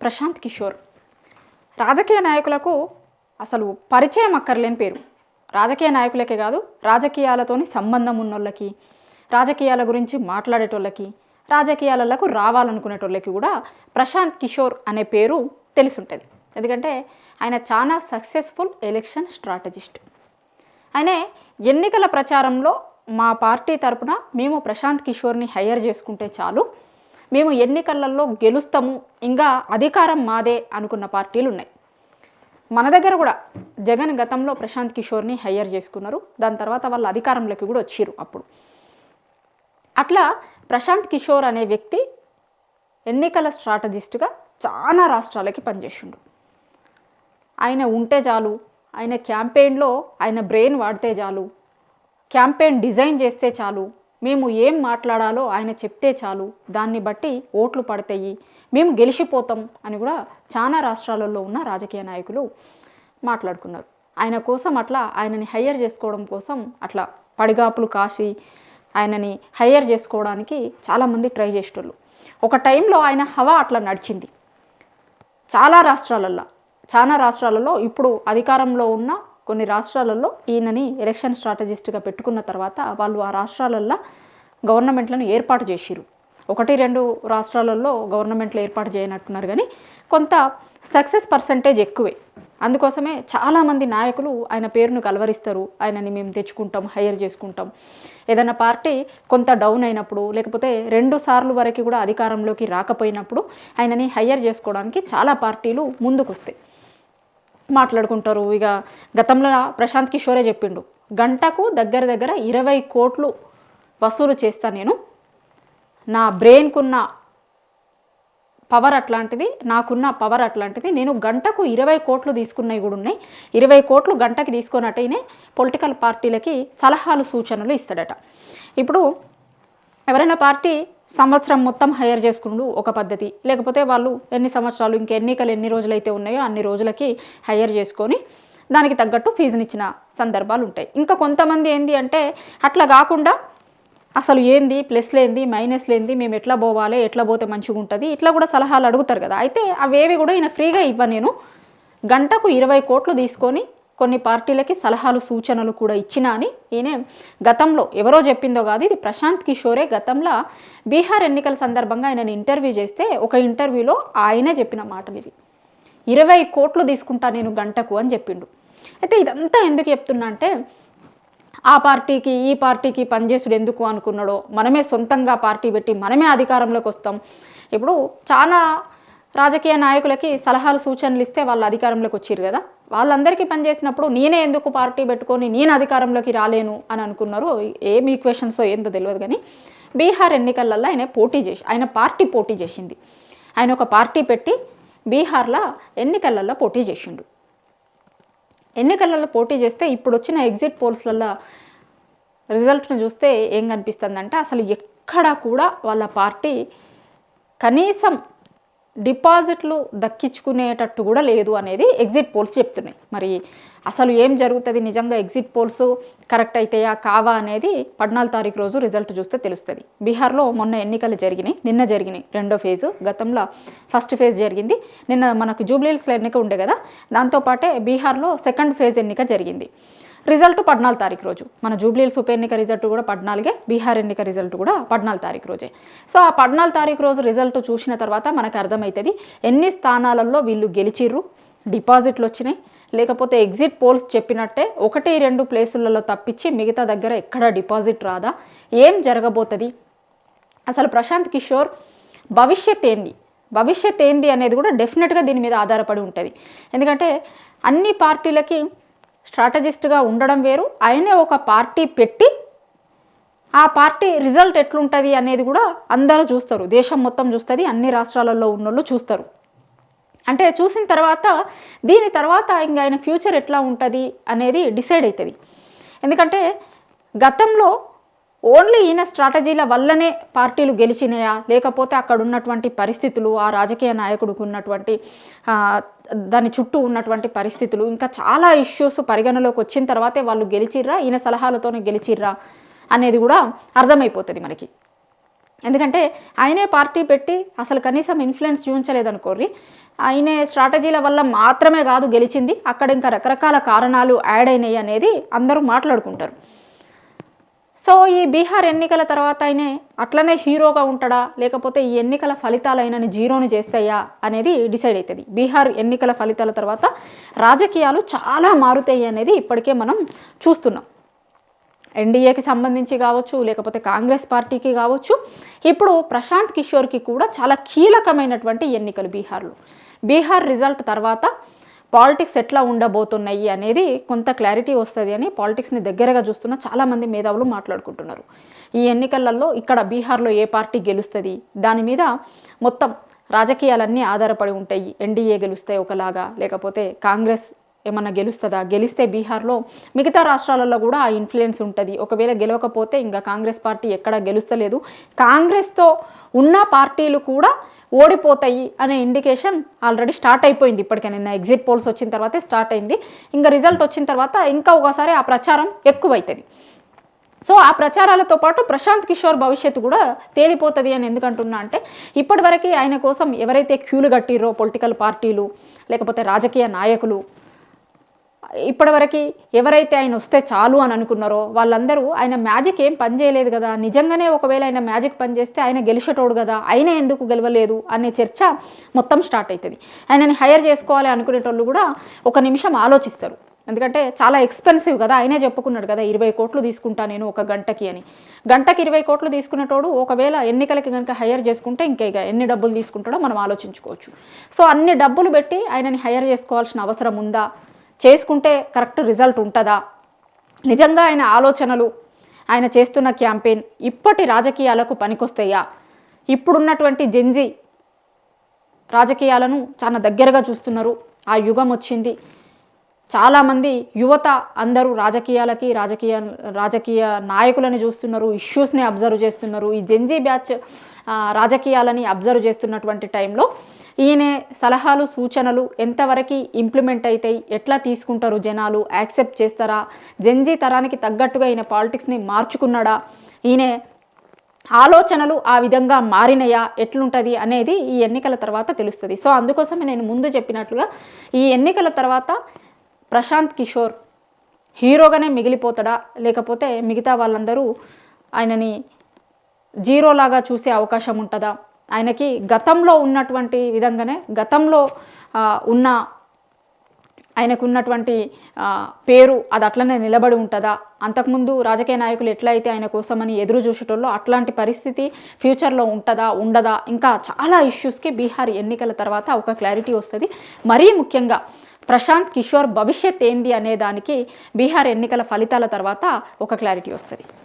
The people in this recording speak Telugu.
ప్రశాంత్ కిషోర్ రాజకీయ నాయకులకు అసలు పరిచయం అక్కర్లేని పేరు. రాజకీయ నాయకులకే కాదు, రాజకీయాలతోని సంబంధం ఉన్నోళ్ళకి, రాజకీయాల గురించి మాట్లాడేటోళ్ళకి, రాజకీయాలకు రావాలనుకునేటోళ్ళకి కూడా ప్రశాంత్ కిషోర్ అనే పేరు తెలిసి ఉంటుంది. ఎందుకంటే ఆయన చాలా సక్సెస్ఫుల్ ఎలక్షన్ స్ట్రాటజిస్ట్. ఆయన ఎన్నికల ప్రచారంలో మా పార్టీ తరపున మేము ప్రశాంత్ కిషోర్ని హైర్ చేసుకుంటే చాలు, మేము ఎన్నికలలో గెలుస్తాము, ఇంకా అధికారం మాదే అనుకున్న పార్టీలు ఉన్నాయి. మన దగ్గర కూడా జగన్ గతంలో ప్రశాంత్ కిషోర్ని హైర్ చేసుకున్నారు. దాని తర్వాత వాళ్ళ అధికారంలోకి కూడా వచ్చిర్రు. అప్పుడు అట్లా ప్రశాంత్ కిషోర్ అనే వ్యక్తి ఎన్నికల స్ట్రాటజిస్ట్గా చాలా రాష్ట్రాలకి పనిచేసిండు. ఆయన ఉంటే చాలు, ఆయన క్యాంపెయిన్లో ఆయన బ్రెయిన్ వాడితే చాలు, క్యాంపెయిన్ డిజైన్ చేస్తే చాలు, మేము ఏం మాట్లాడాలో ఆయన చెప్తే చాలు, దాన్ని బట్టి ఓట్లు పడతాయి, మేము గెలిచిపోతాం అని కూడా చాలా రాష్ట్రాలలో ఉన్న రాజకీయ నాయకులు మాట్లాడుకున్నారు. ఆయన కోసం అట్లా ఆయనని హైర్ చేసుకోవడం కోసం అట్లా పడిగాపులు కాసి ఆయనని హైర్ చేసుకోవడానికి చాలామంది ట్రై చేసేటోళ్ళు. ఒక టైంలో ఆయన హవా అట్లా నడిచింది చాలా రాష్ట్రాలలో. ఇప్పుడు అధికారంలో ఉన్న కొన్ని రాష్ట్రాలలో ఈయనని ఎలక్షన్ స్ట్రాటజిస్ట్గా పెట్టుకున్న తర్వాత వాళ్ళు ఆ రాష్ట్రాలల్లో గవర్నమెంట్లను ఏర్పాటు చేసిరు. 1-2 రాష్ట్రాలలో గవర్నమెంట్లు ఏర్పాటు చేయనట్టున్నారు, కానీ కొంత సక్సెస్ పర్సంటేజ్ ఎక్కువే. అందుకోసమే చాలామంది నాయకులు ఆయన పేరును కలవరిస్తారు. ఆయనని మేము తెచ్చుకుంటాం, హైర్ చేసుకుంటాం. ఏదైనా పార్టీ కొంత డౌన్ అయినప్పుడు, లేకపోతే 2 సార్లు వరకు కూడా అధికారంలోకి రాకపోయినప్పుడు ఆయనని హైర్ చేసుకోవడానికి చాలా పార్టీలు ముందుకు వస్తాయి, మాట్లాడుకుంటారు. ఇక గతంలో ప్రశాంత్ కిషోరే చెప్పిండు, గంటకు దగ్గర 20 కోట్లు వసూలు చేస్తా, నేను నా బ్రెయిన్కున్న పవర్ అట్లాంటిది, నాకున్న పవర్ అట్లాంటిది, నేను గంటకు 20 కోట్లు తీసుకున్నవి కూడా ఉన్నాయి. 20 కోట్లు గంటకి తీసుకున్నట్టయినే పొలిటికల్ పార్టీలకి సలహాలు సూచనలు ఇస్తాడట. ఇప్పుడు ఎవరైనా పార్టీ సంవత్సరం మొత్తం హైర్ చేసుకుంటూ ఒక పద్ధతి, లేకపోతే వాళ్ళు ఎన్ని సంవత్సరాలు ఇంకా ఎన్నికలు ఎన్ని రోజులైతే ఉన్నాయో అన్ని రోజులకి హైర్ చేసుకొని దానికి తగ్గట్టు ఫీజునిచ్చిన సందర్భాలు ఉంటాయి. ఇంకా కొంతమంది ఏంది అంటే అట్లా కాకుండా అసలు ఏంది ప్లస్లు ఏంది మైనస్లు ఏంది, మేము ఎట్లా పోవాలి, ఎట్లా పోతే మంచిగా ఉంటుంది, ఇట్లా కూడా సలహాలు అడుగుతారు కదా. అయితే అవేవి కూడా ఈయన ఫ్రీగా నేను గంటకు 20 కోట్లు తీసుకొని కొన్ని పార్టీలకి సలహాలు సూచనలు కూడా ఇచ్చినా అని ఈయన గతంలో ఎవరో చెప్పిందో కాదు, ఇది ప్రశాంత్ కిషోరే గతంలో బీహార్ ఎన్నికల సందర్భంగా ఆయనని ఇంటర్వ్యూ చేస్తే ఒక ఇంటర్వ్యూలో ఆయనే చెప్పిన మాటలు ఇవి. 20 కోట్లు తీసుకుంటా నేను గంటకు అని చెప్పిండు. అయితే ఇదంతా ఎందుకు చెప్తున్నా అంటే, ఆ పార్టీకి ఈ పార్టీకి పనిచేసుడు ఎందుకు అనుకున్నాడో, మనమే సొంతంగా పార్టీ పెట్టి మనమే అధికారంలోకి వస్తాం. ఇప్పుడు చాలా రాజకీయ నాయకులకి సలహాలు సూచనలు ఇస్తే వాళ్ళు అధికారంలోకి వచ్చారు కదా, వాళ్ళందరికీ పనిచేసినప్పుడు నేనే ఎందుకు పార్టీ పెట్టుకొని నేను అధికారంలోకి రాలేను అని అనుకున్నారు. ఏం ఈక్వేషన్స్ ఏందో తెలియదు, కానీ బీహార్ ఎన్నికలలో ఆయన పార్టీ పోటీ చేసింది. ఆయన ఒక పార్టీ పెట్టి బీహార్లో ఎన్నికలలో పోటీ చేసిండు. ఎన్నికలలో పోటీ చేస్తే ఇప్పుడు వచ్చిన ఎగ్జిట్ పోల్స్లలో రిజల్ట్ను చూస్తే ఏం కనిపిస్తుందంటే, అసలు ఎక్కడా కూడా వాళ్ళ పార్టీ కనీసం డిపాజిట్లు దక్కించుకునేటట్టు కూడా లేదు అనేది ఎగ్జిట్ పోల్స్ చెప్తున్నాయి. మరి అసలు ఏం జరుగుతుంది, నిజంగా ఎగ్జిట్ పోల్స్ కరెక్ట్ అవుతాయా కావా అనేది 14 తారీఖు రోజు రిజల్ట్ చూస్తే తెలుస్తుంది. బీహార్లో మొన్న ఎన్నికలు జరిగినాయి, నిన్న జరిగినాయి 2వ ఫేజు. గతంలో ఫస్ట్ ఫేజ్ జరిగింది, నిన్న మనకు జూబ్లీహిల్స్లో ఎన్నిక ఉండే కదా, దాంతోపాటే బీహార్లో 2nd ఫేజ్ ఎన్నిక జరిగింది. రిజల్ట్ 14 తారీఖు రోజు. మన జూబ్లీహిల్స్ ఉప ఎన్నిక రిజల్ట్ కూడా 14, బీహార్ ఎన్నిక రిజల్ట్ కూడా 14 తారీఖు రోజే. సో ఆ 14 తారీఖు రోజు రిజల్ట్ చూసిన తర్వాత మనకు అర్థమవుతుంది ఎన్ని స్థానాలలో వీళ్ళు గెలిచిర్రు, డిపాజిట్లు వచ్చినాయి, లేకపోతే ఎగ్జిట్ పోల్స్ చెప్పినట్టే 1-2 ప్లేసులలో తప్పించి మిగతా దగ్గర ఎక్కడ డిపాజిట్ రాదా, ఏం జరగబోతుంది, అసలు ప్రశాంత్ కిషోర్ భవిష్యత్ ఏంది అనేది కూడా డెఫినెట్గా దీని మీద ఆధారపడి ఉంటుంది. ఎందుకంటే అన్ని పార్టీలకి స్ట్రాటజిస్ట్గా ఉండడం వేరు, ఆయనే ఒక పార్టీ పెట్టి ఆ పార్టీ రిజల్ట్ ఎట్లుంటుంది అనేది కూడా అందరూ చూస్తారు, దేశం మొత్తం చూస్తుంది, అన్ని రాష్ట్రాలలో ఉన్నోళ్ళు చూస్తారు. అంటే చూసిన తర్వాత దీని తర్వాత ఇంకా ఆయన ఫ్యూచర్ ఎట్లా ఉంటుంది అనేది డిసైడ్ అవుతుంది. ఎందుకంటే గతంలో ఓన్లీ ఈయన స్ట్రాటజీల వల్లనే పార్టీలు గెలిచినాయా, లేకపోతే అక్కడ ఉన్నటువంటి పరిస్థితులు, ఆ రాజకీయ నాయకుడికి ఉన్నటువంటి దాని చుట్టూ ఉన్నటువంటి పరిస్థితులు, ఇంకా చాలా ఇష్యూస్ పరిగణలోకి వచ్చిన తర్వాతే వాళ్ళు గెలిచిర్రా, ఈయన సలహాలతోనే గెలిచిర్రా అనేది కూడా అర్థమైపోతుంది మనకి. ఎందుకంటే ఆయనే పార్టీ పెట్టి అసలు కనీసం ఇన్ఫ్లుయెన్స్ చూపించలేదనుకోర్రి, ఆయన స్ట్రాటజీల వల్ల మాత్రమే కాదు గెలిచింది, అక్కడ ఇంకా రకరకాల కారణాలు యాడ్ అయినాయి అనేది అందరూ మాట్లాడుకుంటారు. సో ఈ బీహార్ ఎన్నికల తర్వాత ఆయనే అట్లనే హీరోగా ఉంటాడా, లేకపోతే ఈ ఎన్నికల ఫలితాలు ఆయనని జీరోని చేస్తాయా అనేది డిసైడ్ అవుతుంది. బీహార్ ఎన్నికల ఫలితాల తర్వాత రాజకీయాలు చాలా మారుతాయి అనేది ఇప్పటికే మనం చూస్తున్నాం. ఎన్డీఏకి సంబంధించి కావచ్చు, లేకపోతే కాంగ్రెస్ పార్టీకి కావచ్చు, ఇప్పుడు ప్రశాంత్ కిషోర్కి కూడా చాలా కీలకమైనటువంటి ఎన్నికలు బీహార్లో. బీహార్ రిజల్ట్ తర్వాత పాలిటిక్స్ ఎట్లా ఉండబోతున్నాయి అనేది కొంత క్లారిటీ వస్తుంది అని పాలిటిక్స్ని దగ్గరగా చూస్తున్న చాలామంది మేధావులు మాట్లాడుకుంటున్నారు. ఈ ఎన్నికలలో ఇక్కడ బీహార్లో ఏ పార్టీ గెలుస్తుంది దాని మీద మొత్తం రాజకీయాలన్నీ ఆధారపడి ఉంటాయి. ఎన్డీఏ గెలుస్తాయి ఒకలాగా, లేకపోతే కాంగ్రెస్ ఏమన్నా గెలుస్తుందా, గెలిస్తే బీహార్లో మిగతా రాష్ట్రాలలో కూడా ఆ ఇన్ఫ్లుయెన్స్ ఉంటుంది. ఒకవేళ గెలవకపోతే ఇంకా కాంగ్రెస్ పార్టీ ఎక్కడా గెలుస్తలేదు, కాంగ్రెస్తో ఉన్న పార్టీలు కూడా ఓడిపోతాయి అనే ఇండికేషన్ ఆల్రెడీ స్టార్ట్ అయిపోయింది. ఇప్పటికే నిన్న ఎగ్జిట్ పోల్స్ వచ్చిన తర్వాతే స్టార్ట్ అయింది. ఇంకా రిజల్ట్ వచ్చిన తర్వాత ఇంకా ఒకసారి ఆ ప్రచారం ఎక్కువైతుంది. సో ఆ ప్రచారాలతో పాటు ప్రశాంత్ కిషోర్ భవిష్యత్తు కూడా తేలిపోతుంది అని ఎందుకంటున్నా అంటే, ఇప్పటివరకు ఆయన కోసం ఎవరైతే క్యూలు కట్టిరో పొలిటికల్ పార్టీలు లేకపోతే రాజకీయ నాయకులు, ఇప్పటివరకు ఎవరైతే ఆయన వస్తే చాలు అని అనుకున్నారో వాళ్ళందరూ ఆయన మ్యాజిక్ ఏం పని చేయలేదు కదా, నిజంగానే ఒకవేళ ఆయన మ్యాజిక్ పని చేస్తే ఆయన గెలిచేటోడు కదా, ఆయన ఎందుకు గెలవలేదు అనే చర్చ మొత్తం స్టార్ట్ అవుతుంది. ఆయనని హైర్ చేసుకోవాలి అనుకునేటోళ్ళు కూడా ఒక నిమిషం ఆలోచిస్తారు. ఎందుకంటే చాలా ఎక్స్పెన్సివ్ కదా, ఆయనే చెప్పుకున్నాడు కదా 20 కోట్లు తీసుకుంటా నేను ఒక గంటకి అని. గంటకి 20 కోట్లు తీసుకునేటోడు ఒకవేళ ఎన్నికలకి కనుక హైర్ చేసుకుంటే ఇంకా ఎన్ని డబ్బులు తీసుకుంటాడో మనం ఆలోచించుకోవచ్చు. సో అన్ని డబ్బులు పెట్టి ఆయనని హైర్ చేసుకోవాల్సిన అవసరం ఉందా, చేసుకుంటే కరెక్ట్ రిజల్ట్ ఉంటుందా, నిజంగా ఆయన ఆలోచనలు ఆయన చేస్తున్న క్యాంపెయిన్ ఇప్పటి రాజకీయాలకు పనికొస్తాయా, ఇప్పుడున్నటువంటి జెన్జీ రాజకీయాలను చాలా దగ్గరగా చూస్తున్నారు, ఆ యుగం వచ్చింది, చాలామంది యువత అందరూ రాజకీయ నాయకులని చూస్తున్నారు, ఇష్యూస్ని అబ్జర్వ్ చేస్తున్నారు. ఈ జెన్జీ బ్యాచ్ రాజకీయాలని అబ్జర్వ్ చేస్తున్నటువంటి టైంలో ఈయన సలహాలు సూచనలు ఎంతవరకు ఇంప్లిమెంట్ అవుతాయి, ఎట్లా తీసుకుంటారు జనాలు, యాక్సెప్ట్ చేస్తారా, జెన్జీ తరానికి తగ్గట్టుగా ఈయన పాలిటిక్స్ని మార్చుకున్నాడా, ఈయన ఆలోచనలు ఆ విధంగా మారినయా, ఎట్లుంటుంది అనేది ఈ ఎన్నికల తర్వాత తెలుస్తుంది. సో అందుకోసమే నేను ముందు చెప్పినట్లుగా ఈ ఎన్నికల తర్వాత ప్రశాంత్ కిషోర్ హీరోగానే మిగిలిపోతాడా, లేకపోతే మిగతా వాళ్ళందరూ ఆయనని జీరోలాగా చూసే అవకాశం ఉంటుందా, ఆయనకి గతంలో ఉన్నటువంటి విధంగానే గతంలో ఉన్న ఆయనకున్నటువంటి పేరు అది అట్లనే నిలబడి ఉంటుందా, అంతకుముందు రాజకీయ నాయకులు ఎట్లా అయితే ఆయన కోసమని ఎదురు చూసేటోళ్ళు అట్లాంటి పరిస్థితి ఫ్యూచర్లో ఉంటుందా ఉండదా, ఇంకా చాలా ఇష్యూస్కి బీహార్ ఎన్నికల తర్వాత ఒక క్లారిటీ వస్తుంది. మరీ ముఖ్యంగా ప్రశాంత్ కిషోర్ భవిష్యత్ ఏంది అనే దానికి బీహార్ ఎన్నికల ఫలితాల తర్వాత ఒక క్లారిటీ వస్తుంది.